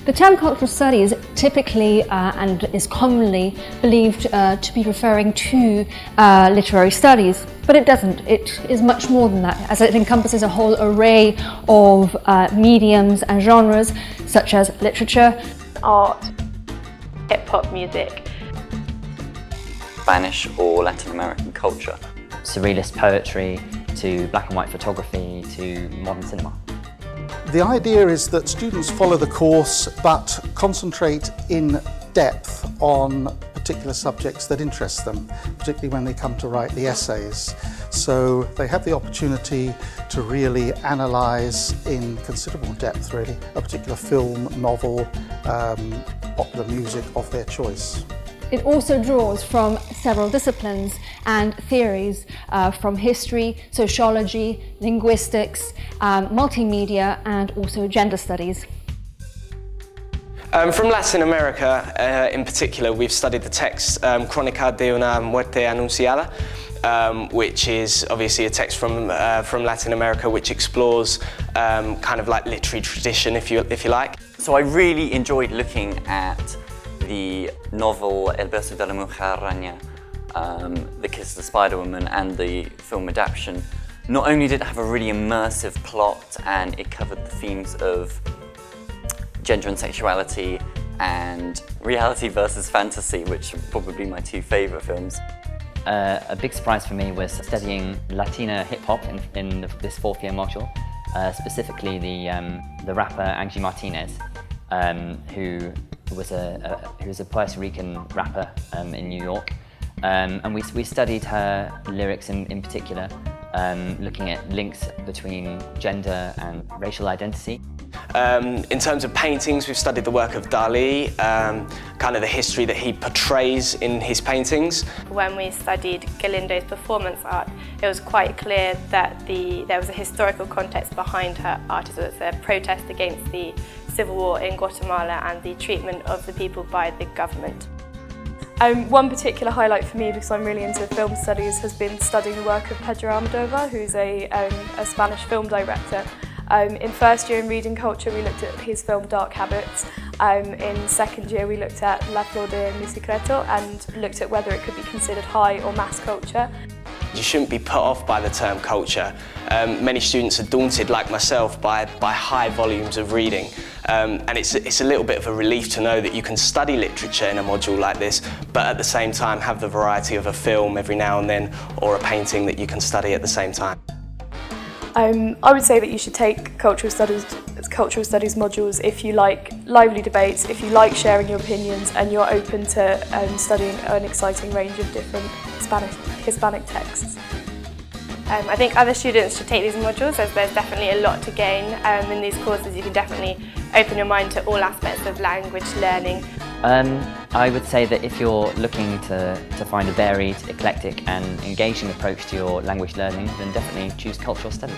The term cultural studies typically and is commonly believed to be referring to literary studies, but it doesn't. It is much more than that, as it encompasses a whole array of mediums and genres such as literature, art, hip-hop music, Spanish or Latin American culture, surrealist poetry to black and white photography to modern cinema. The idea is that students follow the course but concentrate in depth on particular subjects that interest them, particularly when they come to write the essays. So they have the opportunity to really analyse in considerable depth really a particular film, novel, popular music of their choice. It also draws from several disciplines and theories from history, sociology, linguistics, multimedia and also gender studies. From Latin America in particular, we've studied the text Crónica de una muerte anunciada, which is obviously a text from Latin America which explores kind of like literary tradition, if you like. So I really enjoyed looking at the novel El beso de la mujer araña, The Kiss of the Spider-Woman, and the film adaptation. Not only did it have a really immersive plot and it covered the themes of gender and sexuality and reality versus fantasy, which are probably my two favourite films. A big surprise for me was studying Latina hip-hop in this fourth year module, specifically the rapper Angie Martinez, who was a Puerto Rican rapper in New York, and we studied her lyrics in particular, looking at links between gender and racial identity. In terms of paintings, we've studied the work of Dalí, kind of the history that he portrays in his paintings. When we studied Galindo's performance art, it was quite clear that there was a historical context behind her art. It was a protest against the civil war in Guatemala and the treatment of the people by the government. One particular highlight for me, because I'm really into film studies, has been studying the work of Pedro Almodovar, who's a Spanish film director. In first year in reading culture, we looked at his film Dark Habits. In second year, we looked at La Flor de mi Secreto and looked at whether it could be considered high or mass culture. You shouldn't be put off by the term culture. Many students are daunted, like myself, by high volumes of reading. And it's a little bit of a relief to know that you can study literature in a module like this, but at the same time have the variety of a film every now and then, or a painting that you can study at the same time. I would say that you should take cultural studies modules if you like lively debates, if you like sharing your opinions, and you're open to studying an exciting range of different Hispanic texts. I think other students should take these modules, as there's definitely a lot to gain in these courses. You can definitely open your mind to all aspects of language learning. I would say that if you're looking to find a varied, eclectic and engaging approach to your language learning, then definitely choose cultural studies.